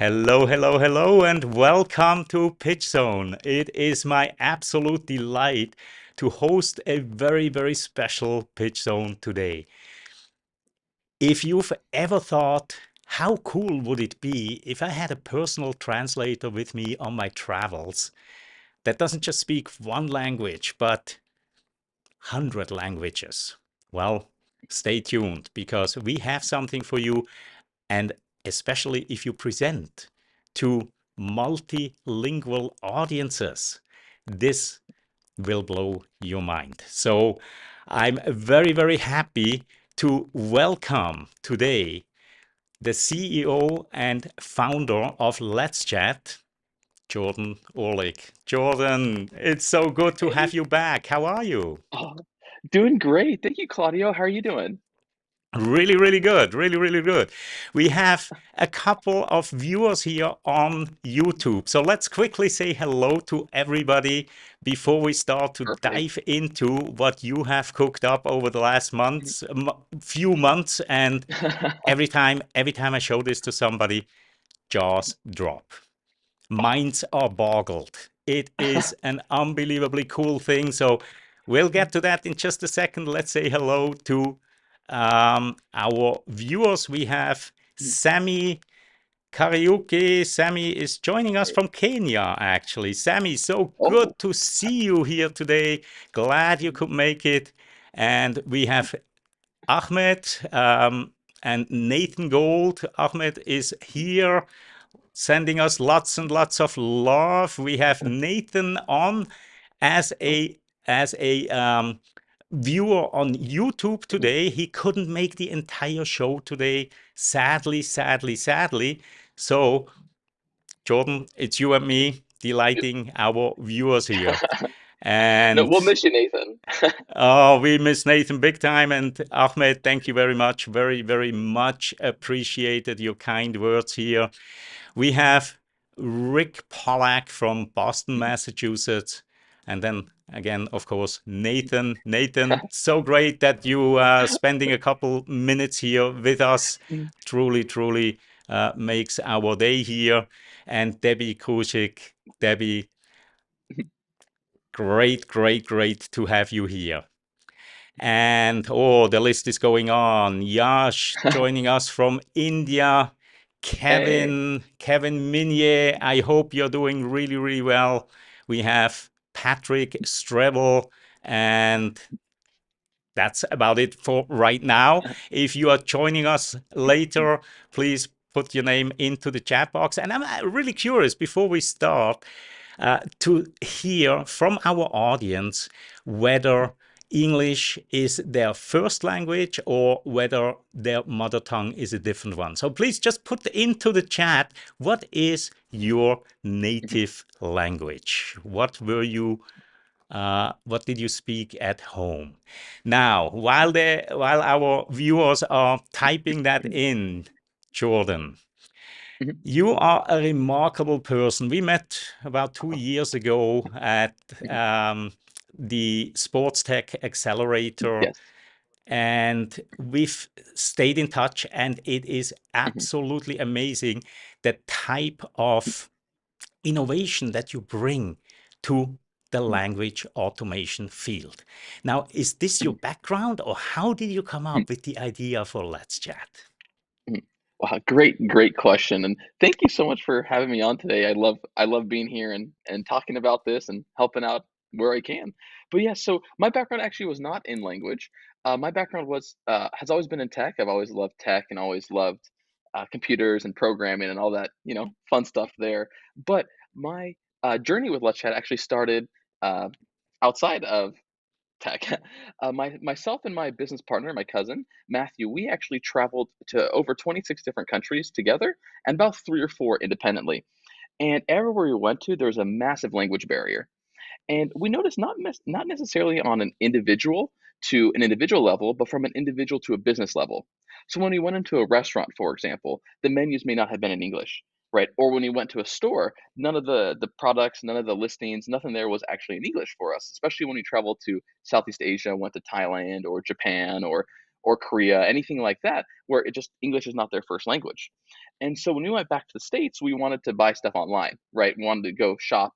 Hello, hello, hello, and welcome to PitchZone. It is my absolute delight to host a very, very special PitchZone today. If you've ever thought, how cool would it be if I had a personal translator with me on my travels that doesn't just speak one language, but 100 languages? Well, stay tuned because we have something for you. And especially if you present to multilingual audiences, this will blow your mind. So I'm very, very happy to welcome today the CEO and founder of LetzChat, Jordan Orlick. Jordan, it's so good to have Hey, you back. How are you? oh, doing great. Thank you, Claudio. How are you doing? Really, really good. Really, really good. We have a couple of viewers here on YouTube. So let's quickly say hello to everybody before we start to Perfect. dive into what you have cooked up over the last few months. And every time I show this to somebody, jaws drop. Minds are boggled. It is an unbelievably cool thing. So we'll get to that in just a second. Let's say hello to our viewers. We have Sammy Karaoke. Sammy is joining us from Kenya, actually. Sammy, so Oh, good to see you here today. Glad you could make it. And we have Ahmed and Nathan Gold. Ahmed is here sending us lots and lots of love. We have Nathan on as a viewer on YouTube today. He couldn't make the entire show today, sadly, sadly, sadly. So, Jordan, it's you and me delighting our viewers here. no, And we'll miss you, Nathan. oh, we miss Nathan big time. And Ahmed, thank you very much. Very, very much appreciated your kind words here. We have Rick Pollack from Boston, Massachusetts. And then again, of course, Nathan. Nathan, so great that you are spending a couple minutes here with us. Truly, truly makes our day here. And Debbie Kushik. Debbie, great, great, great to have you here. And oh, the list is going on. Yash joining us from India. Hey, Kevin Minier, I hope you're doing really, really well. We have Patrick Strevel, and that's about it for right now. If you are joining us later, please put your name into the chat box. And I'm really curious before we start to hear from our audience whether English is their first language or whether their mother tongue is a different one. So please just put into the chat, what is your native language? What did you speak at home? Now, while our viewers are typing that in, Jordan, you are a remarkable person. We met about 2 years ago at the Sports Tech Accelerator, yes. and we've stayed in touch, and it is absolutely amazing the type of innovation that you bring to the language automation field. Now, is this your background, or how did you come up with the idea for Let's Chat? Wow, great question. And thank you so much for having me on today. I love being here and talking about this and helping out where I can. But yeah, so my background actually was not in language. My background was has always been in tech. I've always loved tech and always loved computers and programming and all that, fun stuff there. But my journey with Let's Chat actually started uh, outside of tech. Myself and my business partner, my cousin Matthew, we actually traveled to over 26 different countries together, and about 3 or 4 independently. And everywhere we went to, there was a massive language barrier. And we noticed not necessarily on an individual to an individual level, but from an individual to a business level. So when we went into a restaurant, for example, the menus may not have been in English, right? Or when we went to a store, none of the products, none of the listings, nothing there was actually in English for us. Especially when we traveled to Southeast Asia, went to Thailand or Japan or Korea, anything like that, where it just English is not their first language. And so when we went back to the States, we wanted to buy stuff online, right? We wanted to go shop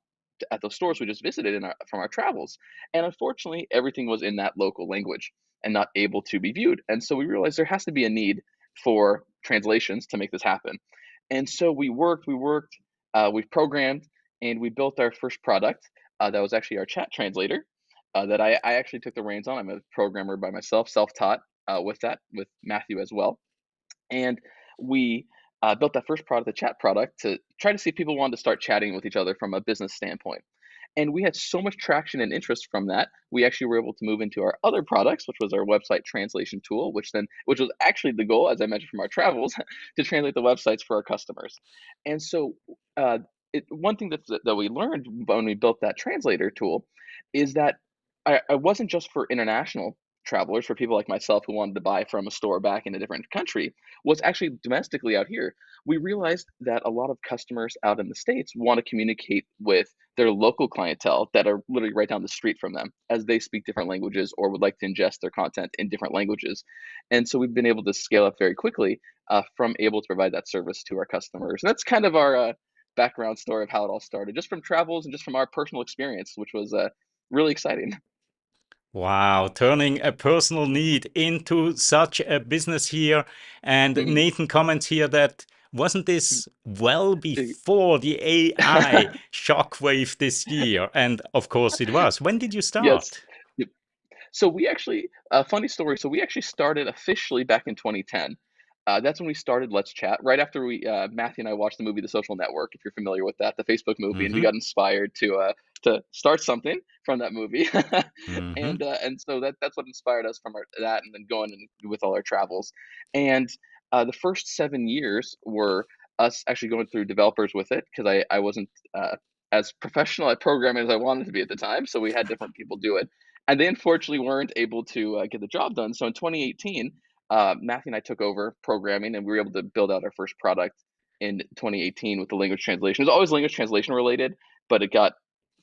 at those stores we just visited from our travels. And unfortunately, everything was in that local language and not able to be viewed. And so we realized there has to be a need for translations to make this happen. And so we've programmed, and we built our first product that was actually our chat translator that I actually took the reins on. I'm a programmer by myself, self-taught with Matthew as well. And we built that first product, the chat product, to try to see if people wanted to start chatting with each other from a business standpoint. And we had so much traction and interest from that, we actually were able to move into our other products, which was our website translation tool, which was actually the goal, as I mentioned from our travels, to translate the websites for our customers. And so, one thing that we learned when we built that translator tool is that I wasn't just for international travelers, for people like myself who wanted to buy from a store back in a different country, was actually domestically out here. We realized that a lot of customers out in the States want to communicate with their local clientele that are literally right down the street from them, as they speak different languages or would like to ingest their content in different languages. And so we've been able to scale up very quickly from able to provide that service to our customers. And that's kind of our background story of how it all started, just from travels and just from our personal experience, which was really exciting. Wow, turning a personal need into such a business here. And Mhm. Nathan comments here that wasn't this well before the AI shockwave this year? And of course it was. When did you Yes. start? Yep. So we actually, a funny story. So we actually started officially back in 2010. That's when we started Let's Chat. Right after Matthew and I watched the movie The Social Network, if you're familiar with that, the Facebook movie, and we Hmm. got inspired to start something from that movie, Hmm. and so that's what inspired us from that, and then going with all our travels. And the first 7 years were us actually going through developers with it because I wasn't as professional at programming as I wanted to be at the time, so we had different people do it, and they unfortunately weren't able to get the job done. So in 2018, Matthew and I took over programming, and we were able to build out our first product in 2018 with the language translation. It was always language translation related, but it got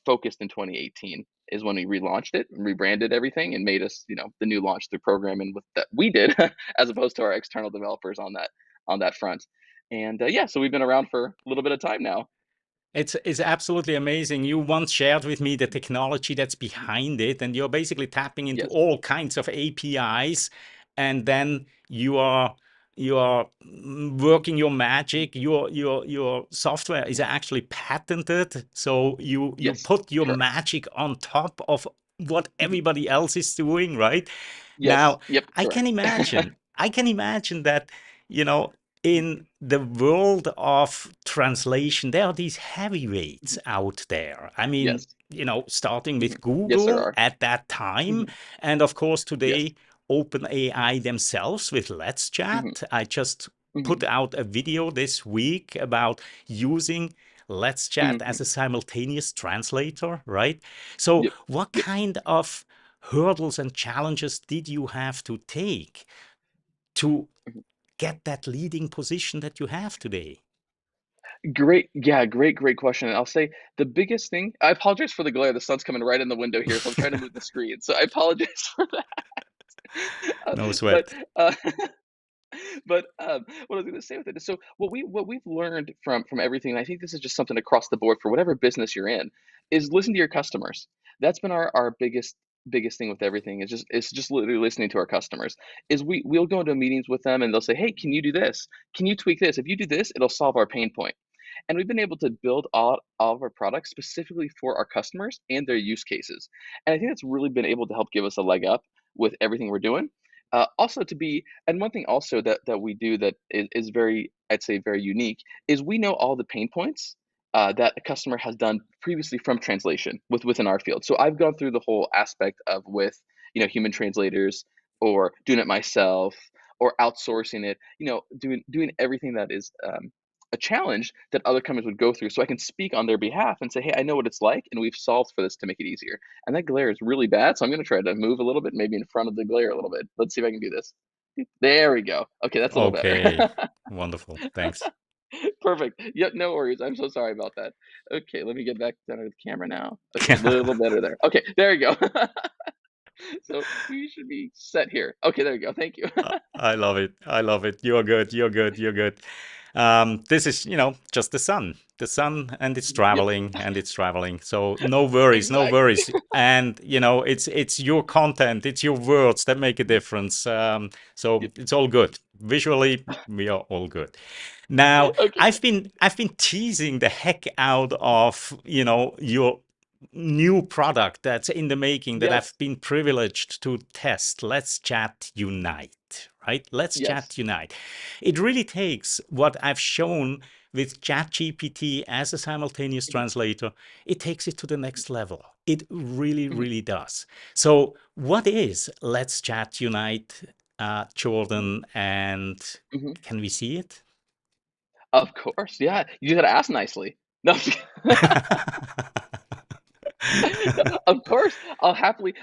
focused in 2018 is when we relaunched it and rebranded everything and made us, the new launch through programming with that we did as opposed to our external developers on that front. And yeah, so we've been around for a little bit of time now. It's absolutely amazing. You once shared with me the technology that's behind it, and you're basically tapping into Yes. all kinds of APIs, and then you are working your magic. Your software is actually patented, so you Yes. put your Correct. magic on top of what Mhm. everybody else is doing, right? Yes. Now, Yep. I can Correct. imagine, I can imagine that, you know, in the world of translation, there are these heavyweights out there. I mean, Yes. starting Mhm. with Yes, there Google are. at that time, Mhm. and of course Yes. today, OpenAI themselves with Mhm. LetzChat. I just put Mhm. out a video this week about using LetzChat as Mhm. a simultaneous translator, right? So, Yep. what Yep. kind of hurdles and challenges did you have to take to Mhm. get that leading position that you have today? Great. Yeah, great question. And I'll say the biggest thing, I apologize for the glare. The sun's coming right in the window here, so I'm trying to move the screen. So I apologize for that. No But sweat. uh, what I was going to say with it is, so what we've learned from everything, and I think this is just something across the board for whatever business you're in, is listen to your customers. That's been our biggest thing with everything, is just it's just literally listening to our customers. Is we'll go into meetings with them, and they'll say, hey, can you do this? Can you tweak this? If you do this, it'll solve our pain point. And we've been able to build all of our products specifically for our customers and their use cases. And I think that's really been able to help give us a leg up with everything we're doing. Also to be, and one thing also that we do that is very, I'd say, very unique, is we know all the pain points that a customer has done previously from translation within our field. So I've gone through the whole aspect of with human translators, or doing it myself, or outsourcing it, doing everything that is a challenge that other companies would go through, so I can speak on their behalf and say, hey, I know what it's like, and we've solved for this to make it easier. And that glare is really bad, so I'm going to try to move a little bit, maybe in front of the glare a little bit. Let's see if I can do this. There we go. Okay, that's a little better. Okay, wonderful. Thanks. Perfect. Yep, no worries. I'm so sorry about that. Okay, let me get back down to the camera now. Okay, a little better there. Okay, there you go. So we should be set here. Okay, there you go. Thank you. I love it. I love it. You're good. You're good. You're good. This is, just the sun, and it's Yep, traveling, and it's traveling. So no worries, no exactly. worries. And it's your content, it's your words that make a difference. So Yep. it's all good. Visually, we are all good. Now, Okay. I've been teasing the heck out of, your new product that's in the making that I've Yes. been privileged to test. LetzChat Unite, right? LetzChat Yes. Unite. It really takes what I've shown with ChatGPT as a simultaneous Mhm, translator, it takes it to the next level. It really, mhm, really does. So, what is LetzChat Unite, mhm, Jordan? And mhm. can we see it? Of course, yeah. You just gotta ask nicely. No, no, of course.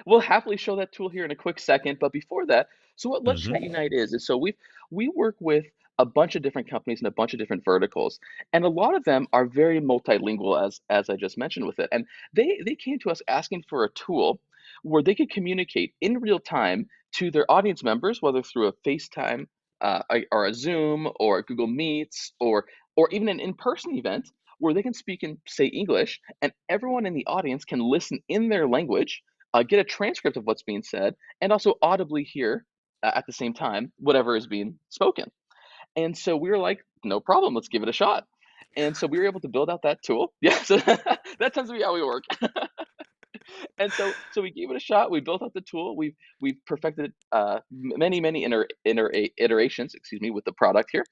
We'll happily show that tool here in a quick second. But before that, so what Let's Hmm. Chat Unite is so we work with a bunch of different companies and a bunch of different verticals, and a lot of them are very multilingual, as I just mentioned with it. And they came to us asking for a tool where they could communicate in real time to their audience members, whether through a FaceTime, or a Zoom, or a Google Meets, or even an in-person event where they can speak and say English, and everyone in the audience can listen in their language, get a transcript of what's being said, and also audibly hear at the same time whatever is being spoken. And so we were like, no problem, let's give it a shot. And so we were able to build out that tool. Yeah, so that tends to be how we work. And so we gave it a shot. We built out the tool. We've perfected many iterations, excuse me, with the product here.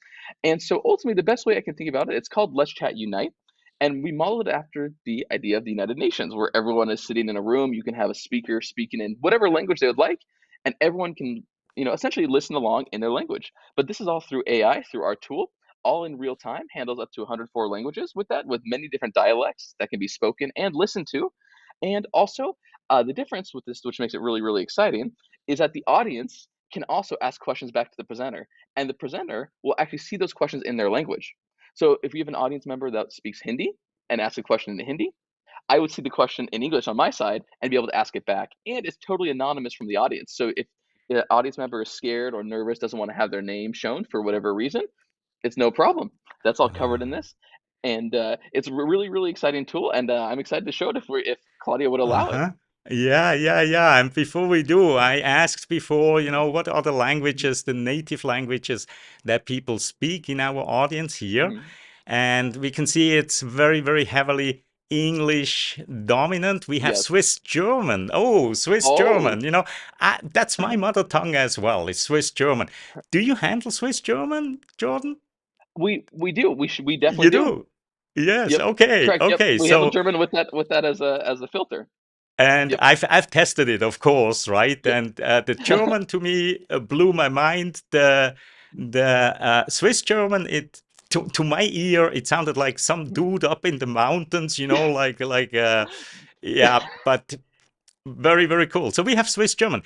And so ultimately, the best way I can think about it, it's called Let's Chat Unite, and we modeled it after the idea of the United Nations, where everyone is sitting in a room. You can have a speaker speaking in whatever language they would like, and everyone can essentially listen along in their language. But this is all through AI, through our tool. All in real time, handles up to 104 languages with that, with many different dialects that can be spoken and listened to. And also, the difference with this, which makes it really, really exciting, is that the audience can also ask questions back to the presenter, and the presenter will actually see those questions in their language. So if you have an audience member that speaks Hindi and asks a question in Hindi, I would see the question in English on my side and be able to ask it back. And it's totally anonymous from the audience. So if the audience member is scared or nervous, doesn't want to have their name shown for whatever reason, it's no problem. That's all covered in this. And it's a really, really exciting tool. And I'm excited to show it if Claudia would allow it. Uh-huh. Yeah, yeah, yeah. And before we do, I asked before, what are the Mhm, languages, the native languages that people speak in our audience here? mhm. And we can see it's very, very heavily English dominant. We have Yes. Swiss German. Oh, Swiss Oh, German. That's my mother tongue as well. It's Swiss German. Do you handle Swiss German, Jordan? we do. We definitely You do. do? Yes. Yep. Okay. Correct. Yep. Okay. We handle So German with that as a filter. And Yep. I've tested it, of course, right? Yep. And the German to me blew my mind. The Swiss German, it to my ear, it sounded like some dude up in the mountains, yeah, but very, very cool. So we have Swiss German.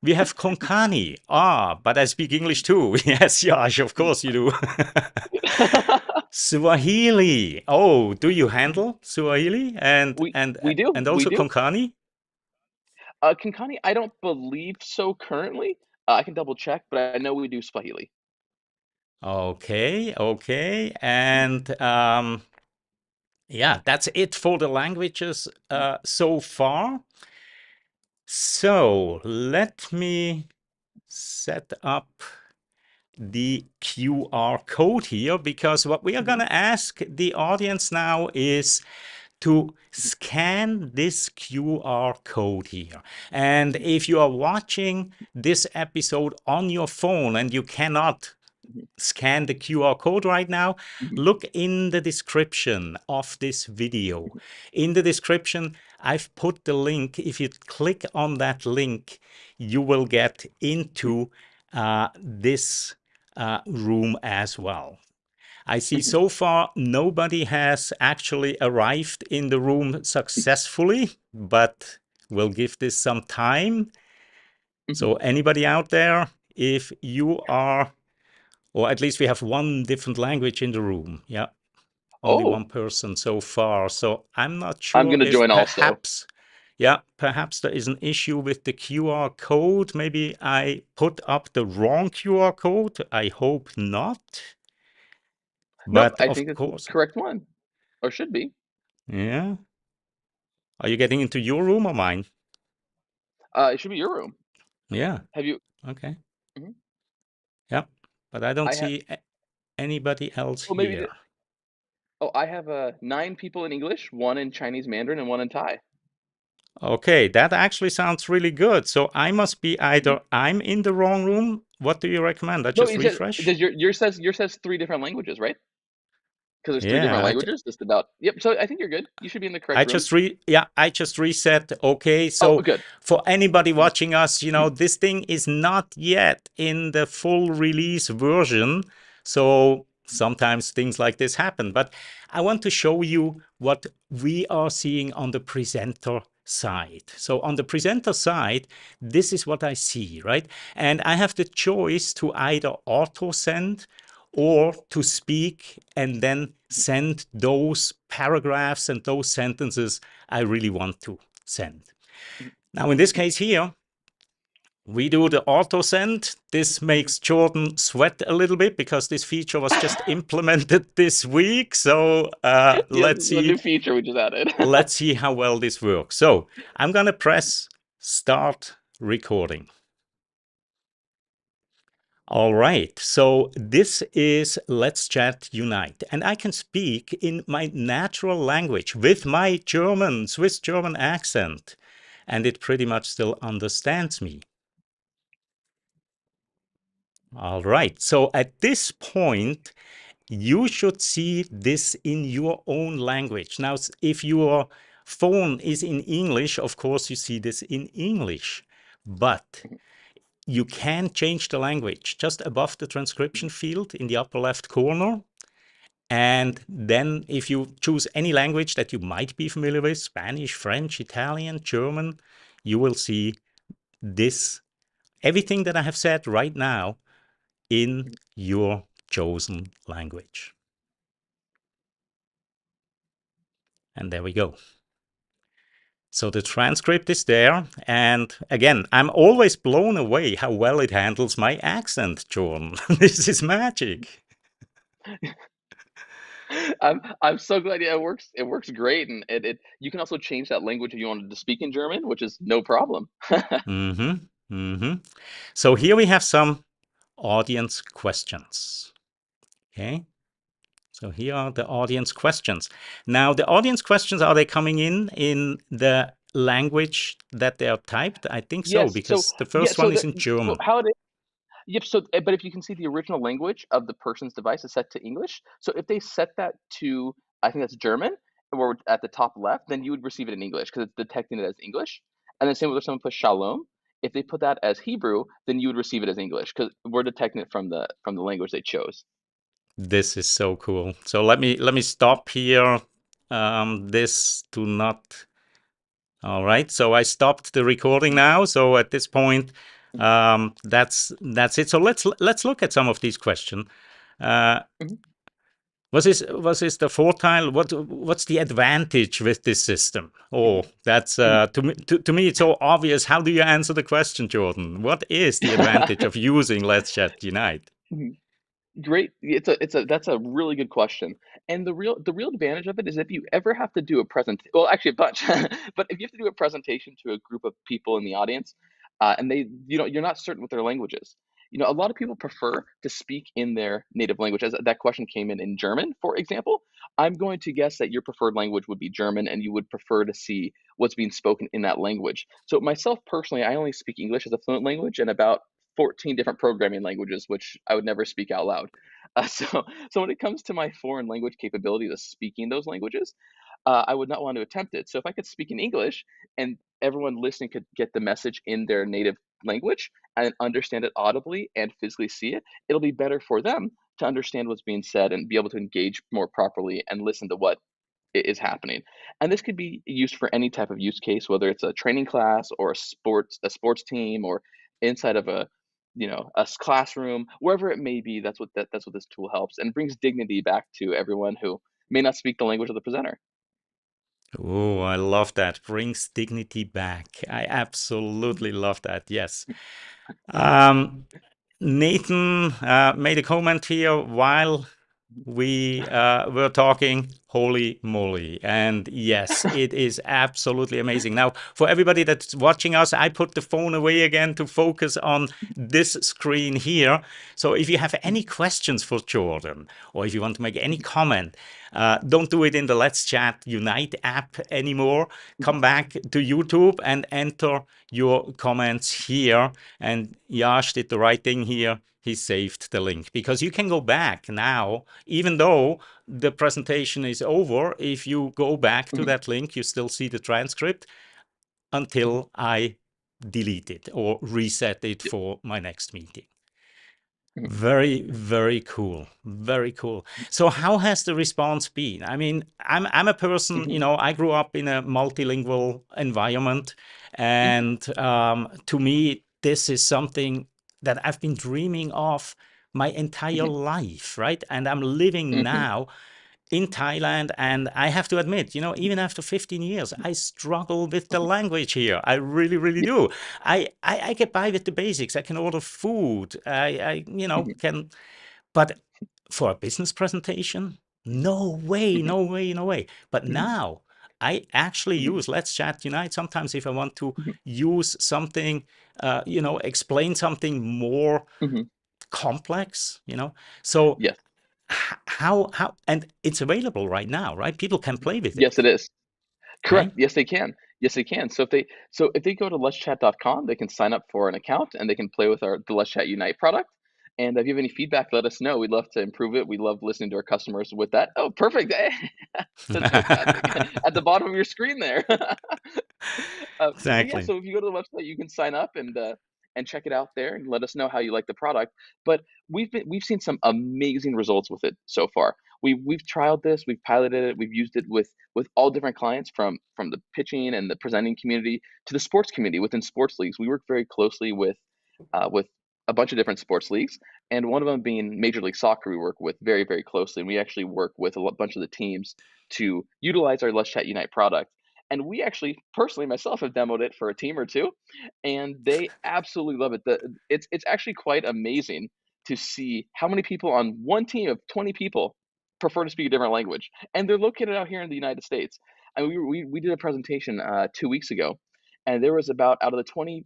We have Konkani. Ah, but I speak English too. Yes, Yash, of course you do. Swahili. Oh, do you handle Swahili we do. and We also do. Konkani? Konkani, I don't believe so currently. I can double check, but I know we do Swahili. Okay, okay. Mhm, And yeah, that's it for the languages mhm, so far. So let me set up the QR code here because what we are going mhm, to ask the audience now is to mhm, scan this QR code here. And mhm, if you are watching this episode on your phone and you cannot mhm, scan the QR code right now, mhm, look in the description of this video. mhm, In the description, I've put the link. If you click on that link, you will get into this room as well. I see mhm, so far nobody has actually arrived in the room successfully, but we'll give this some time. mhm. So, anybody out there, if you are, or at least we have one different language in the room. Yeah, only Oh, one person so far. So I'm not I'm sure gonna if join also. perhaps. Yeah, perhaps there is an issue with the QR code. Maybe I put up the wrong QR code. I hope not. Nope, But I of think it's the course, correct one, or should be. yeah. Are you getting into your room or mine? It should be your room. Yeah. Have you? Okay. Mhm. Yeah. But I don't I have. see anybody else Oh, maybe. here. Oh, I have 9 people in English, one in Chinese Mandarin, and one in Thai. Okay, that actually sounds really good. So I must be Mhm. either I'm in the wrong room. What do you recommend? I No, just it says refresh? does your says 3 different languages, right? Because there's three Yeah, different languages. Just about. Yep. So I think you're good. You should be in the correct room. I just reset. Okay, Oh, so good. for anybody Mhm. watching us, this thing is not yet in the full release version. So sometimes things like this happen. But I want to show you what we are seeing on the presenter side. So on the presenter side, this is what I see, right? And I have the choice to either auto send or to speak and then send those paragraphs and those sentences I really want to send. Mhm. Now, in this Mhm. case here, we do the auto send. This makes Jordan sweat a little bit because this feature was just implemented this week. So Yes, this is a new feature we just added. let's see how well this works. So I'm gonna press start recording. All right, so this is LetzChat Unite, and I can speak in my natural language with my German, Swiss German accent, and it pretty much still understands me. All right, so at this point, you should see this in your own language. Now, if your phone is in English, of course, you see this in English, but you can change the language just above the transcription field in the upper left corner. And then if you choose any language that you might be familiar with, Spanish, French, Italian, German, you will see this, everything that I have said right now in your chosen language. And there we go. So the transcript is there. And again, I'm always blown away how well it handles my accent, Jordan. This is magic. I'm so glad. Yeah, it works great, and it you can also change that language if you wanted to speak in German, which is no problem. Mm-hmm. Mm-hmm. So here we have some audience questions. Okay. So here are the audience questions. Now, the audience questions, are they coming in the language that they are typed? I think so, Yes. So because the yeah. first So one is in so German. how it is. Yep. So, but if you can see the original language of the person's device is set to English. So if they set that to, I think that's German, or at the top left, then you would receive it in English because it's detecting it as English. And then same with if someone puts Shalom. If they put that as Hebrew, then you would receive it as English because we're detecting it from the language they chose. This is so cool. So let me stop here. This to not. All right. So I stopped the recording Mhm. now. So at this point, Mhm. that's it. So let's look at some of these questions. Uh, Mhm. was this the Vorteil? What's the advantage with this system? Oh, Mhm. that's Mhm. to me it's so obvious. How do you answer the question, Jordan? What is the advantage of using Let's Chat Unite? Mhm. Great. It's a that's a really good question. And the real advantage of it is if you ever have to do a well, actually a bunch, but if you have to do a presentation to a group of people in the audience, and you're not certain what their language is. A lot of people prefer to speak in their native language. As that question came in German, for example, I'm going to guess that your preferred language would be German, and you would prefer to see what's being spoken in that language. So myself personally, I only speak English as a fluent language and about 14 different programming languages, which I would never speak out loud. So when it comes to my foreign language capability of speaking those languages, I would not want to attempt it. So if I could speak in English and everyone listening could get the message in their native language and understand it audibly and physically see it, it'll be better for them to understand what's being said and be able to engage more properly and listen to what is happening. And this could be used for any type of use case, whether it's a training class or a sports team or inside of a classroom, wherever it may be. That's what this tool helps and brings dignity back to everyone who may not speak the language of the presenter. Oh, I love that. Brings dignity back. I absolutely love that. Yes. Um, Nathan made a comment here while we were talking. Holy moly. And yes, it is absolutely amazing. Now, for everybody that's watching us, I put the phone away again to focus on this screen here. So if you have any questions for Jordan, or if you want to make any comment, don't do it in the LetzChat Unite app anymore. Come back to YouTube and enter your comments here. And Yash did the right thing here. He saved the link because you can go back now, even though the presentation is over. If you go back to that link, you still see the transcript until I delete it or reset it for my next meeting. Very, very cool. Very cool. So how has the response been? I mean, I'm a person, I grew up in a multilingual environment, and to me, this is something that I've been dreaming of my entire life, right? And I'm living now in Thailand, and I have to admit, even after 15 years, I struggle with the language here. I really, really do. I get by with the basics. I can order food. I can, but for a business presentation, no way, no way, no way. But now I actually use Let's Chat Unite sometimes if I want to use something, explain something more complex. So Yes. how and it's available right now, right? People can play with Yes, it, it is. right? Correct. Yes, they can. Yes, they can. So if they go to letschat.com, they can sign up for an account and they can play with the LetzChat Unite product. And if you have any feedback, let us know. We'd love to improve it. We love listening to our customers with that. Oh, perfect. That's fantastic. At the bottom of your screen there. But yeah, Exactly. so if you go to the website, you can sign up and check it out there and let us know how you like the product. But we've seen some amazing results with it so far. We've trialed this, we've piloted it, we've used it with all different clients from the pitching and the presenting community to the sports community within sports leagues. We work very closely with a bunch of different sports leagues, and one of them being Major League Soccer. We work with very very closely, and we actually work with bunch of the teams to utilize our Let's Chat Unite product. And we actually, personally, myself, have demoed it for a team or two, and they absolutely love it. It's actually quite amazing to see how many people on one team of 20 people prefer to speak a different language, and they're located out here in the United States. And we did a presentation 2 weeks ago, and there was about out of the 20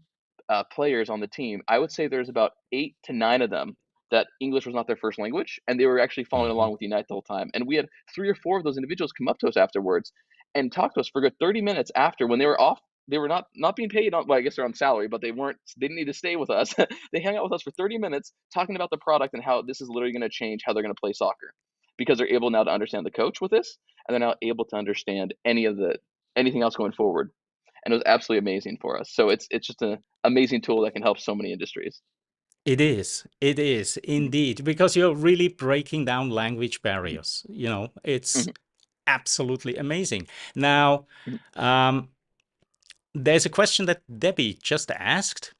players on the team, I would say there's about 8 to 9 of them that English was not their first language, and they were actually following Mhm. along with Unite the whole time. And we had 3 or 4 of those individuals come up to us afterwards and talk to us for a good 30 minutes after when they were off. They were not being paid on, well, I guess they're on salary, but they didn't need to stay with us. They hung out with us for 30 minutes talking about the product and how this is literally going to change how they're going to play soccer, because they're able now to understand the coach with this, and they're now able to understand anything else going forward. And it was absolutely amazing for us. So it's just an amazing tool that can help so many industries. It is. It is indeed because you're really breaking down language barriers. It's Mhm, absolutely amazing. Now, mhm, um, there's a question that Debbie just asked.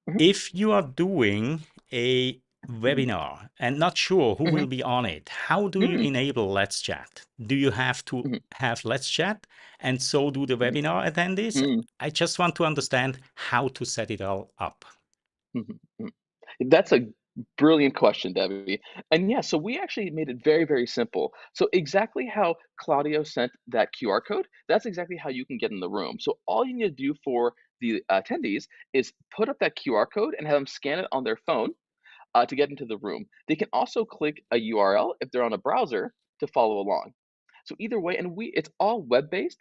mhm, If you are doing a mhm, webinar and not sure who mhm, will be on it, how do you mhm, enable Let's Chat? Do you have to mhm, have Let's Chat and so do the mhm, webinar attendees? mhm, I just want to understand how to set it all up. mhm, mhm. That's a brilliant question, Debbie. And yeah, so we actually made it very, very simple. So exactly how Claudio sent that QR code, that's exactly how you can get in the room. So all you need to do for the attendees is put up that QR code and have them scan it on their phone to get into the room. They can also click a URL if they're on a browser to follow along. So either way, and it's all web based.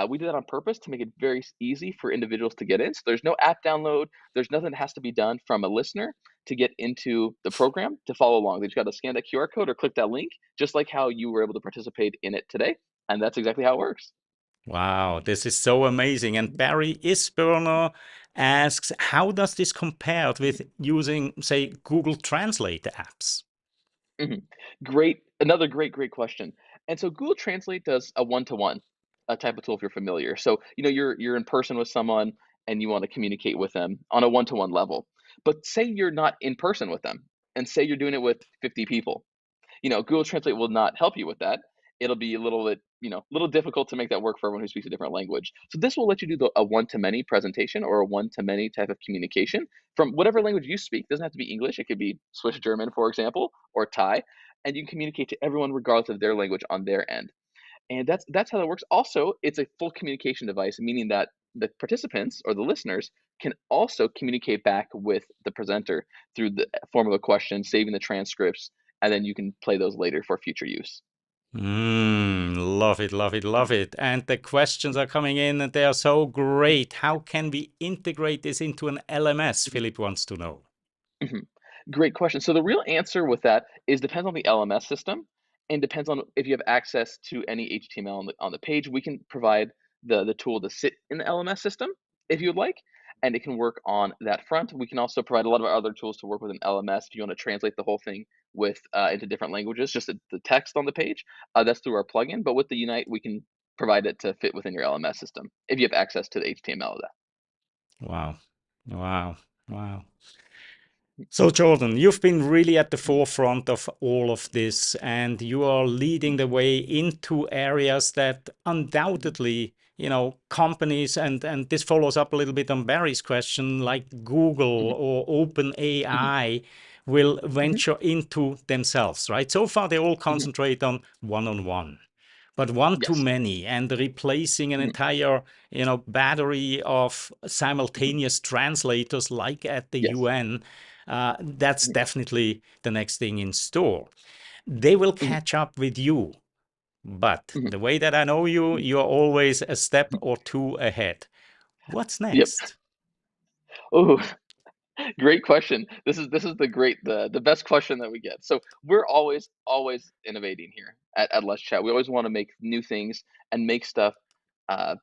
We did that on purpose to make it very easy for individuals to get in. So there's no app download. There's nothing that has to be done from a listener to get into the program to follow along. They just got to scan that QR code or click that link, just like how you were able to participate in it today. And that's exactly how it works. Wow, this is so amazing. And Barry Isberner asks, how does this compare with using, say, Google Translate apps? Mhm. Great. Another great question. And so Google Translate does a one-to-one type of tool if you're familiar. So, you're in person with someone and you want to communicate with them on a one-to-one level. But say you're not in person with them and say you're doing it with 50 people. Google Translate will not help you with that. it'll be a little bit, a little difficult to make that work for everyone who speaks a different language. So this will let you do a one-to-many presentation or a one-to-many type of communication from whatever language you speak. It doesn't have to be English. It could be Swiss German, for example, or Thai, and you can communicate to everyone regardless of their language on their end. And that's how that works. Also, it's a full communication device, meaning that the participants or the listeners can also communicate back with the presenter through the form of a question, saving the transcripts, and then you can play those later for future use. Love it, love it, love it. And the questions are coming in and they are so great. How can we integrate this into an LMS? Philip wants to know. Mhm. Great question. So the real answer with that is depends on the LMS system and depends on if you have access to any HTML on the page. We can provide the tool to sit in the LMS system if you'd like, and it can work on that front. We can also provide a lot of other tools to work with an LMS if you want to translate the whole thing with into different languages, just the text on the page. That's through our plugin. But with the Unite, we can provide it to fit within your LMS system if you have access to the HTML of that. Wow, wow, wow. So, Jordan, you've been really at the forefront of all of this, and you are leading the way into areas that undoubtedly, companies, and this follows up a little bit on Barry's question, like Google Mhm, or mhm, OpenAI will mhm. venture into themselves, right? So far, they all Mhm. concentrate on one-on-one. But one too Yes. many, and replacing an Mhm, entire, battery of mhm. simultaneous translators like at the Yes. UN, that's Mhm, definitely the next thing in store. They will mhm, catch up with you, but mhm, the way that I know you, mhm, you're always a step mhm. or two ahead. What's Yep. next? Oh, great question. This is the best question that we get. So we're always innovating here at Let's Chat. We always want to make new things and make stuff, uh,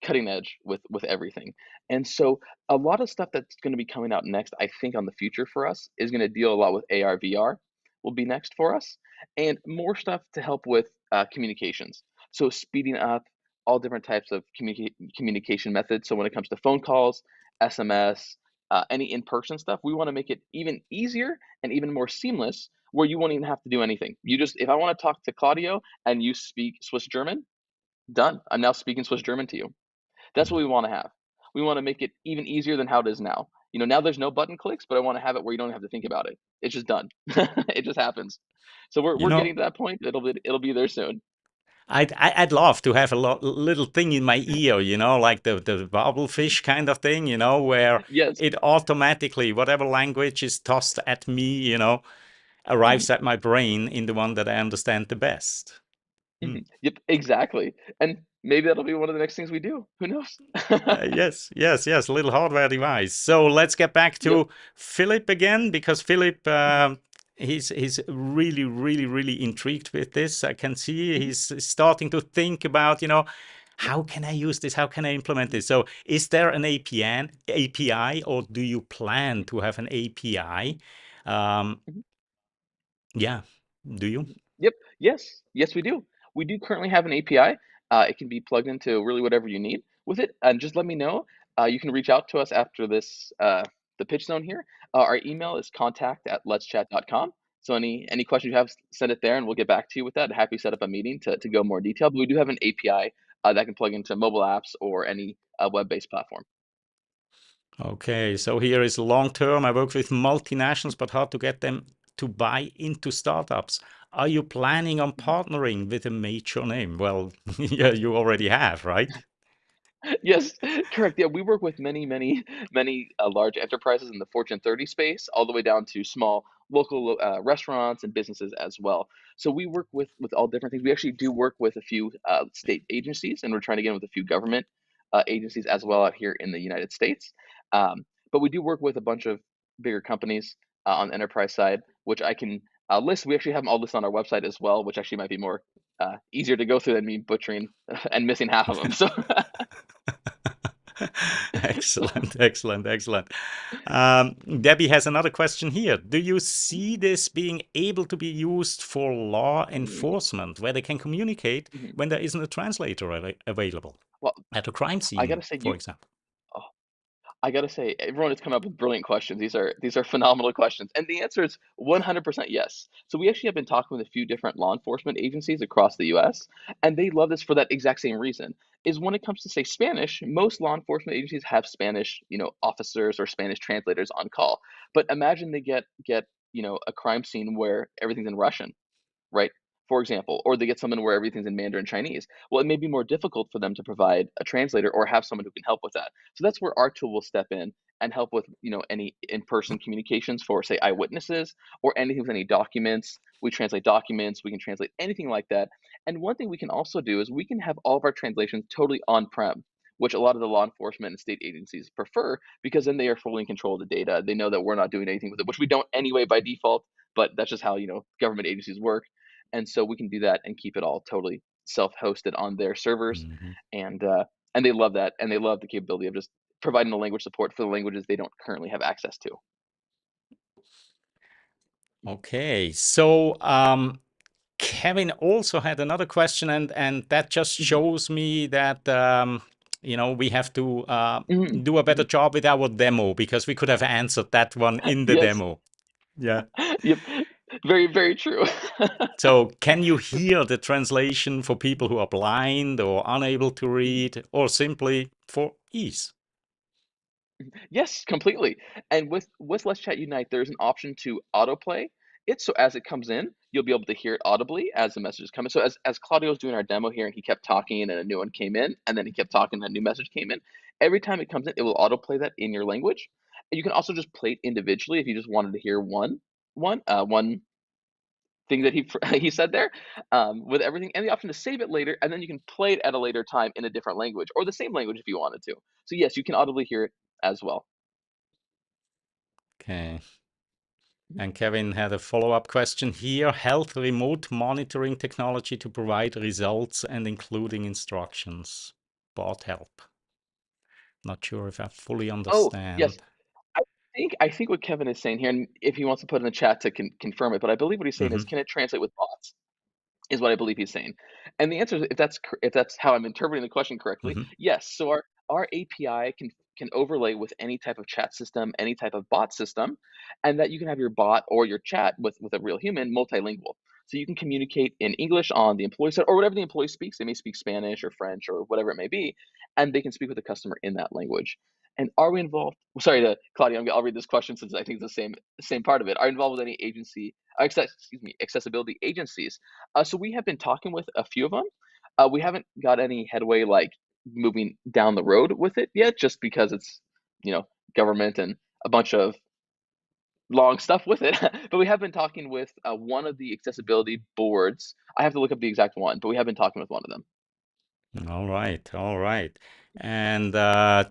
cutting edge with everything. And so a lot of stuff that's going to be coming out next, I think, on the future for us is going to deal a lot with AR VR. Will be next for us, and more stuff to help with communications. So speeding up all different types of communication methods. So when it comes to phone calls, SMS, any in-person stuff, we want to make it even easier and even more seamless where you won't even have to do anything. You just, if I want to talk to Claudio and you speak Swiss German, done. I'm now speaking Swiss German to you. That's what we want to have. We want to make it even easier than how it is now. Now there's no button clicks, but I want to have it where you don't have to think about it. It's just done. It just happens. So we're You we're know, getting to that point. It'll be there soon. I'd love to have a little thing in my ear, like the bubblefish kind of thing, where Yes. it automatically, whatever language is tossed at me, Mhm, arrives at my brain in the one that I understand the best. Hmm. mhm. Yep, exactly. And maybe that'll be one of the next things we do. Who knows? Yes, yes, yes, a little hardware device. So let's get back Yep. to Philip again, because Philip, Mhm, he's really, really, really intrigued with this. I can see mhm. he's starting to think about, how can I use this? How can I implement Mhm, this? So is there an API, or do you plan to have an API? Um, mhm. yeah, do you? Yep. Yes. Yes, we do. We do currently have an API. It can be plugged into really whatever you need with it. And just let me know. You can reach out to us after this, the pitch zone here. Our email is contact@letschat.com. So any questions you have, send it there, and we'll get back to you with that. Happy to set up a meeting to go more detail. But we do have an API that can plug into mobile apps or any web-based platform. Okay, so here is long term. I work with multinationals, but hard to get them to buy into startups. Are you planning on partnering with a major name? Well, yeah, you already have, right? Yes, correct. Yeah, we work with many large enterprises in the Fortune 30 space, all the way down to small local restaurants and businesses as well. So we work with all different things. We actually do work with a few state agencies, and we're trying to get in with a few government agencies as well out here in the United States. But we do work with a bunch of bigger companies on the enterprise side, which I can list. We actually have them all listed on our website as well, which actually might be more easier to go through than me butchering and missing half of them. So. Excellent, excellent, excellent. Debbie has another question here. Do you see this being able to be used for law Mhm, enforcement, where they can communicate mhm. when there isn't a translator available Well, at a crime I gotta scene, say for you example? I gotta say, everyone has come up with brilliant questions. These are phenomenal questions, and the answer is 100% yes. So we actually have been talking with a few different law enforcement agencies across the U.S., and they love this for that exact same reason. Is when it comes to say Spanish, most law enforcement agencies have Spanish, officers or Spanish translators on call. But imagine they get a crime scene where everything's in Russian, right? For example, or they get someone where everything's in Mandarin Chinese. Well, it may be more difficult for them to provide a translator or have someone who can help with that. So that's where our tool will step in and help with, any in-person communications for, say, eyewitnesses or anything with any documents. We translate documents, we can translate anything like that. And one thing we can also do is we can have all of our translations totally on-prem, which a lot of the law enforcement and state agencies prefer because then they are fully in control of the data. They know that we're not doing anything with it, which we don't anyway by default, but that's just how, government agencies work. And so we can do that and keep it all totally self-hosted on their servers, Mhm. and they love that, and they love the capability of just providing the language support for the languages they don't currently have access to. Okay, so Kevin also had another question, and that just Mhm, shows me that we have to mhm, do a better mhm. job with our demo because we could have answered that one in the Yes. demo. Yeah. Yep. Very, very true. So can you hear the translation for people who are blind or unable to read, or simply for ease? Yes, completely. And with Let's Chat Unite, there's an option to autoplay it. So as it comes in, you'll be able to hear it audibly as the messages come in. So as Claudio was doing our demo here and he kept talking and a new one came in, and then he kept talking and a new message came in. Every time it comes in, it will autoplay that in your language. And you can also just play it individually if you just wanted to hear one thing that he he said there, with everything, and the option to save it later, and then you can play it at a later time in a different language or the same language if you wanted to. So yes, you can audibly hear it as well. Okay. And Kevin had a follow-up question here. Health remote monitoring technology to provide results and including instructions. Bot help. Not sure if I fully Oh, yes. understand. I think what Kevin is saying here, and if he wants to put in the chat to confirm it, but I believe what he's saying is, Hmm. can it translate with bots? Is what I believe he's saying. And the answer is, if that's how I'm interpreting the question correctly, Hmm. yes. So our API can overlay with any type of chat system, any type of bot system, and that you can have your bot or your chat with a real human multilingual. So you can communicate in English on the employee side or whatever the employee speaks. They may speak Spanish or French or whatever it may be, and they can speak with the customer in that language. And are we involved? Sorry, Claudia, I'll read this question since I think it's the same part of it. Are you involved with any agency, excuse me, accessibility agencies? So we have been talking with a few of them. We haven't got any headway like moving down the road with it yet, just because it's you know government and a bunch of long stuff with it. But we have been talking with one of the accessibility boards. I have to look up the exact one, but we have been talking with one of them. All right, all right. And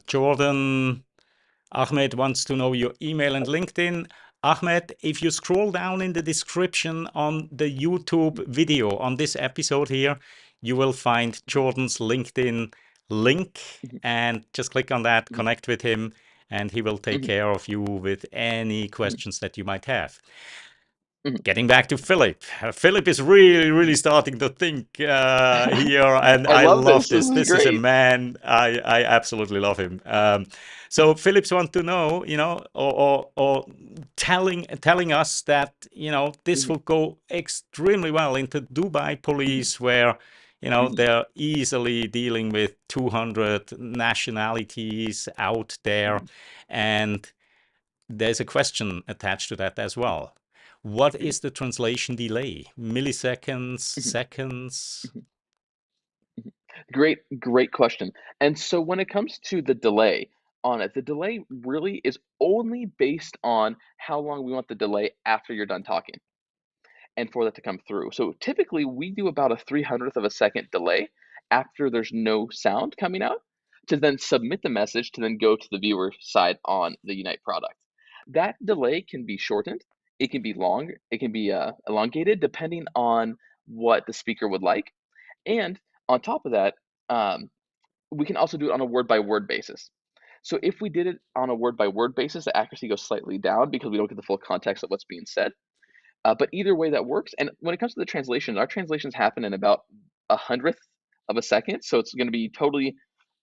Jordan Ahmed wants to know your email and LinkedIn. Ahmed, if you scroll down in the description on the YouTube video on this episode here, you will find Jordan's LinkedIn link Mhm, and just click on that, mhm, connect with him, and he will take mhm, care of you with any mhm, questions that you might have. mhm, Getting back to Philip. Philip is really, really mhm. starting to think here, and I I love love this. This this. is This is a great. man. I absolutely love him. So Philip's want to know, or telling us that this Mhm, will go extremely well into Dubai mhm, police, where mhm, they're easily dealing with 200 nationalities out there, mhm, and there's a question attached to that as well. What mhm, is the translation delay? Milliseconds, mhm, seconds? mhm. Mhm. Great question. And so when it comes to the delay on it, the delay really is only based on how long we want the delay after you're done talking and for that to come through. So typically we do about a 300th of a second delay after there's no sound coming out to then submit the message to then go to the viewer side on the Unite product. That delay can be shortened, it can be long, it can be elongated depending on what the speaker would like. And on top of that, um, we can also do it on a word by word basis. So if we did it on a word by word basis, the accuracy goes slightly down because we don't get the full context of what's being said. But either way, that works. And when it comes to the translations, our translations happen in about 100th of a second. So it's going to be totally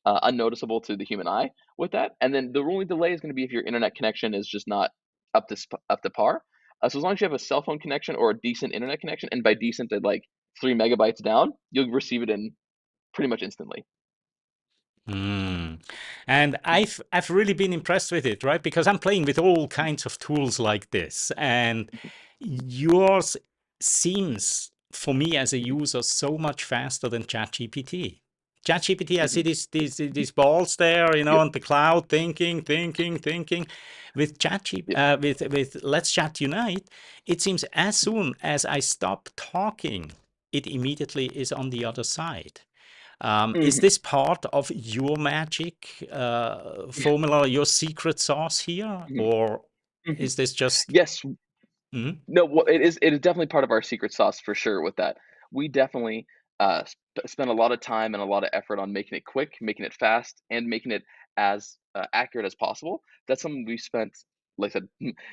unnoticeable to the human eye with that. And then the only delay is going to be if your internet connection is just not up to par. So as long as you have a cell phone connection or a decent internet connection, and by decent at like 3 megabytes down, you'll receive it in pretty much instantly. Mm. And I've really been impressed with it, right? Because I'm playing with all kinds of tools like this, and yours seems for me as a user so much faster than ChatGPT. ChatGPT, I see Hmm. these balls there, Yep. on the cloud, thinking. With Yep. with Let's Chat Unite, it seems as soon as I stop talking, it immediately is on the other side. Is Hmm. this part of your magic formula, your secret sauce here, Hmm. or Hmm. is this just? Yes. Mhm, No, well, it is definitely part of our secret sauce for sure with that. We definitely spend a lot of time and a lot of effort on making it quick, making it fast, and making it as accurate as possible. That's something we spent, like I said,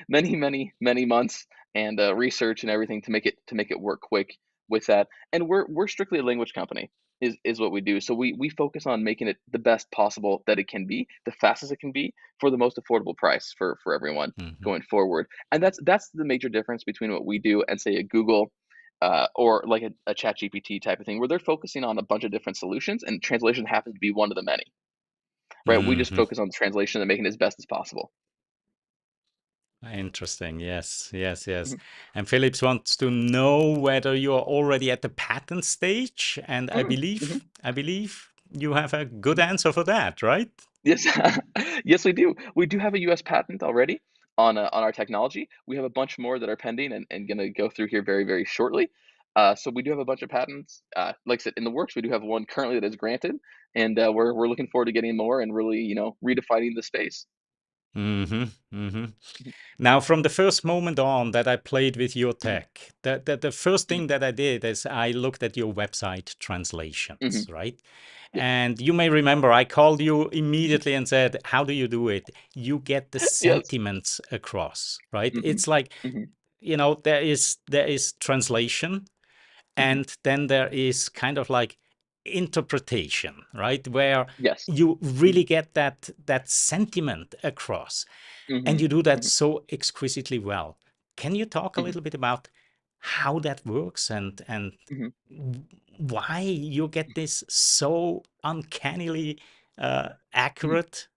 many months and research and everything to make it work quick with that. And we're strictly a language company is what we do. So we focus on making it the best possible that it can be, the fastest it can be, for the most affordable price for everyone mhm, going forward. And that's the major difference between what we do and say a Google or like a chat GPT type of thing, where they're focusing on a bunch of different solutions and translation happens to be one of the many, right? We just mhm. focus on translation and making it as best as possible. Interesting. Yes. Mhm. And Phillips wants to know whether you are already at the patent stage, and Mm, mhm, I believe you have a good mhm. answer for that, right? Yes, yes, we do. We do have a U.S. patent already on our technology. We have a bunch more that are pending and going to go through here very shortly. So we do have a bunch of patents, like I said, in the works. We do have one currently that is granted, and we're looking forward to getting more and really, redefining the space. Mm-hmm. Mm-hmm. Mhm. Now, from the first moment on that I played with your Mhm. tech, the first Mhm. thing that I did is I looked at your website translations, Mhm. right? Yep. And you may remember I called you Mhm. immediately and said, "How do you do it? You get the Yes. sentiments across, right? Mhm. It's like, Mhm. there is translation, Mhm. and then there is kind of like interpretation, right? Where Yes. you Mhm. really get that sentiment across. And Mhm. you do that Mhm. so exquisitely well. Can you talk a Mhm. little bit about how that works and Mhm. why you get this so uncannily Mhm. accurate?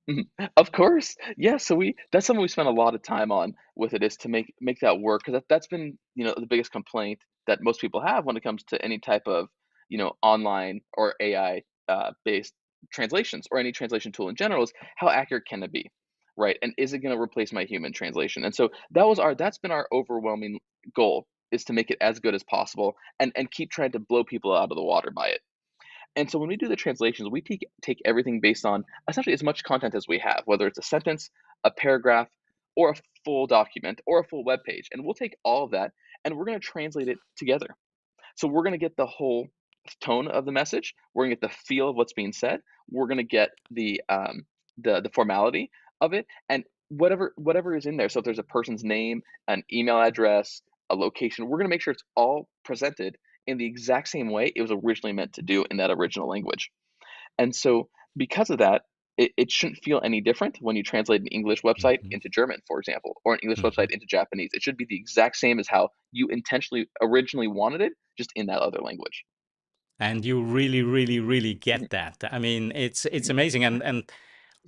Mhm. Of course. Yeah, so we that's something we spent a lot of time on with it, is to make that work, 'cause that's been, the biggest complaint that most people have when it comes to any type of, online or AI based translations or any translation tool in general, is how accurate can it be? Right? And is it going to replace my human translation? And so that's been our overwhelming goal, is to make it as good as possible and keep trying to blow people out of the water by it. And so when we do the translations, we take everything based on essentially as much content as we have, whether it's a sentence, a paragraph, or a full document, or a full web page. And we'll take all of that and we're going to translate it together. So we're going to get the whole tone of the message. We're going to get the feel of what's being said. We're going to get the formality of it, and whatever is in there. So if there's a person's name, an email address, a location, we're going to make sure it's all presented in the exact same way it was originally meant to do in that original language. And so because of that, it shouldn't feel any different when you translate an English website Mhm, into German, for example, or an English mhm. website into Japanese. It should be the exact same as how you intentionally originally wanted it, just in that other language. And you really Mhm. get that. I mean, it's Mhm. amazing. And Mhm.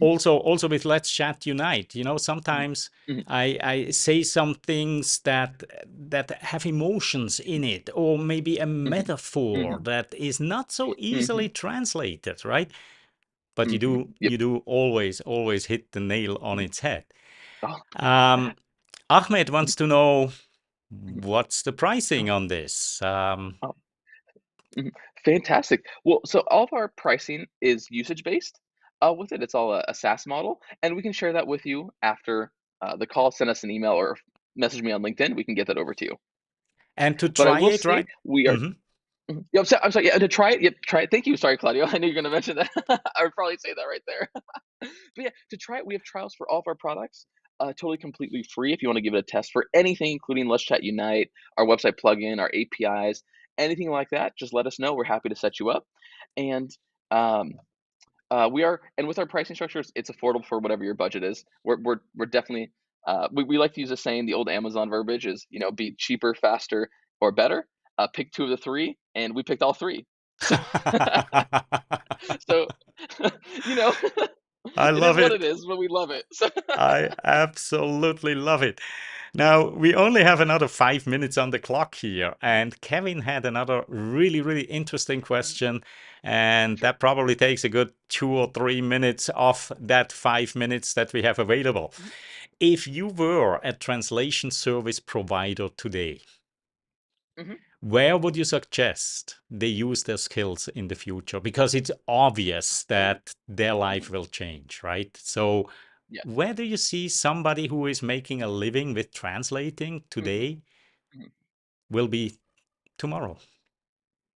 also with Let's Chat Unite, Mhm. sometimes Mhm. I say some things that have emotions in it, or maybe a Mhm. metaphor Mhm. that is not so easily Mhm. translated, right? But you Mhm. do Yep. you do always hit the nail on Mhm. its head. Oh. Um, Ahmed wants Mhm. to know Mhm. what's the pricing Oh. on this. Oh. Mhm. Fantastic. Well, so all of our pricing is usage based. With it, it's all a SaaS model, and we can share that with you after the call. Send us an email or message me on LinkedIn. We can get that over to you. And to But I try will it, say right? we are. Hmm. Mhm. Yeah, I'm sorry. Yeah, to try it. Yep, try it. Thank you. Sorry, Claudio. I knew you were going to mention that. I would probably say that right there. But yeah, to try it, we have trials for all of our products, totally completely free. If you want to give it a test for anything, including Let's Chat Unite, our website plugin, our APIs, anything like that, just let us know. We're happy to set you up. And um, We are, and with our pricing structures, it's affordable for whatever your budget is. We're definitely we like to use a saying, the old Amazon verbiage is, be cheaper, faster, or better. Pick two of the three, and we picked all three. So so you know, I it is love what it it. is, but we love it. So I absolutely love it. Now, we only have another 5 minutes on the clock here, and Kevin had another really, really interesting question, and sure. that probably takes a good 2 or 3 minutes off that 5 minutes that we have available. Mhm, If you were a translation service provider today, mhm, where would you suggest they use their skills in the future? Because it's obvious oh, that their mhm, life will change, right? So, yeah. where do you see somebody who is making a living with translating Mhm, today mhm. will be tomorrow?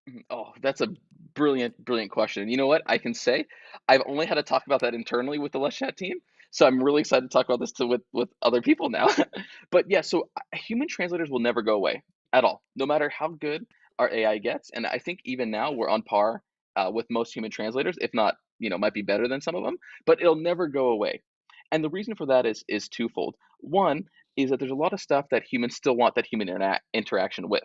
Mhm. Oh, that's a brilliant, brilliant question. You know what? I can say I've only had to talk about that internally with the LetzChat team, so I'm really excited to talk about this with other people now. But yeah, so human translators will never go away at all, no matter how good our AI gets. And I think even now we're on par with most human translators, if not, might be better than some of them. But it'll never go away. And the reason for that is twofold. One is that there's a lot of stuff that humans still want that human interaction with.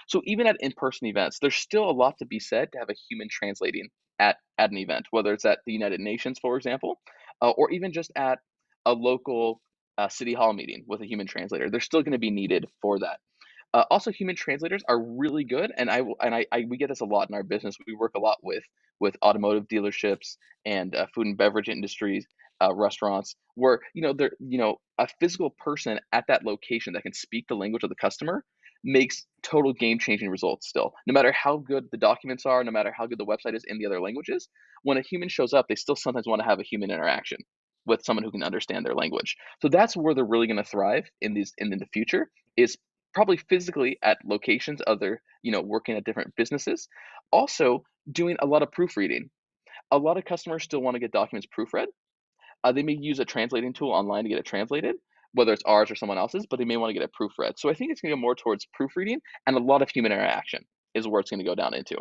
So even at in-person events, there's still a lot to be said to have a human translating at an event, whether it's at the United Nations, for example, or even just at a local city hall meeting with a human translator. They're still going to be needed for that. Also, human translators are really good, and we get this a lot in our business. We work a lot with automotive dealerships and food and beverage industries, restaurants, where they're a physical person at that location that can speak the language of the customer makes total game changing results. Still, no matter how good the documents are, no matter how good the website is in the other languages, when a human shows up, they still sometimes want to have a human interaction with someone who can understand their language. So that's where they're really going to thrive in the future. Is probably physically at locations, other working at different businesses, also doing a lot of proofreading. A lot of customers still want to get documents proofread. They may use a translating tool online to get it translated, whether it's ours or someone else's, but they may want to get it proofread. So I think it's going to go more towards proofreading, and a lot of human interaction is where it's going to go down into.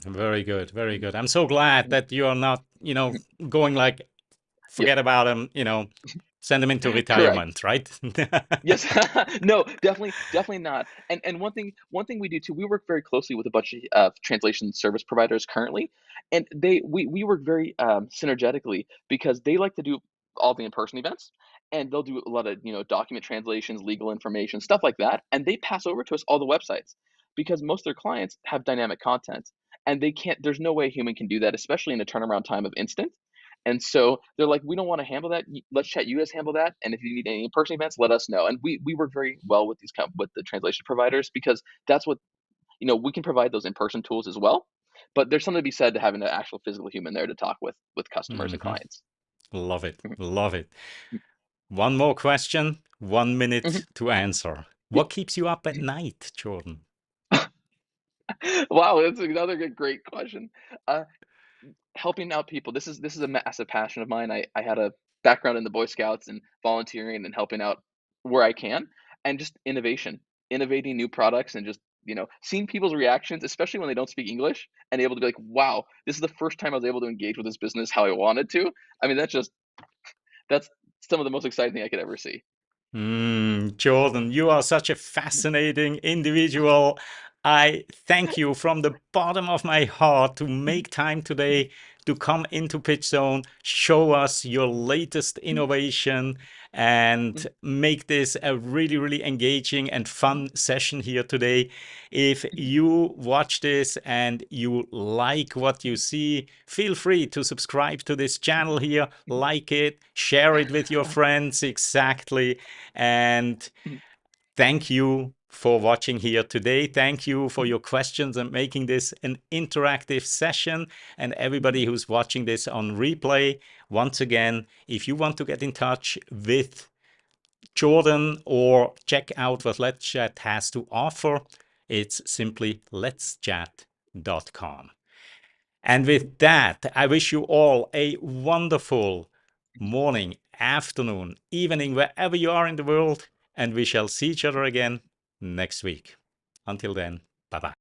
Very good, very good. I'm so glad Mhm, that you're not, mhm. going like, Yep. forget about him, send him into Correct. retirement, right? Yes. No, definitely not. And one thing we do too, we work very closely with a bunch of translation service providers currently, and we work very synergetically because they like to do all the in-person events, and they'll do a lot of document translations, legal information, stuff like that, and they pass over to us all the websites because most of their clients have dynamic content, and they can't. There's no way a human can do that, especially in a turnaround time of instant. And so they're like, we don't want to handle that. Let's chat. You guys handle that. And if you need any in-person events, let us know. And we work very well with with the translation providers because that's what we can provide those in-person tools as well. But there's something to be said to having an actual physical human there to talk with customers and hmm clients. Love it, Mhm. love it. One more question, one Mhm. minute to answer. Yeah. What keeps you up at night, Jordan? Wow, that's another great question. Uh, Helping out people. This is a massive passion of mine. I had a background in the Boy Scouts and volunteering and helping out where I can, and just innovating new products, and just seeing people's reactions, especially when they don't speak English, and able to be like, "Wow, this is the first time I was able to engage with this business how I wanted to." I mean, that's some of the most exciting thing I could ever see. Jordan, you are such a fascinating individual. I thank you from the bottom of my heart to make time today to come into PitchZone, show us your latest innovation, and make this a really, really engaging and fun session here today. If you watch this and you like what you see, feel free to subscribe to this channel here, like it, share it with your friends. Exactly. And thank you for watching here today. Thank you for your questions and making this an interactive session. And everybody who's watching this on replay, once again, if you want to get in touch with Jordan or check out what LetzChat has to offer, it's simply letschat.com. And with that, I wish you all a wonderful morning, afternoon, evening, wherever you are in the world. And we shall see each other again next week. Until then, bye bye.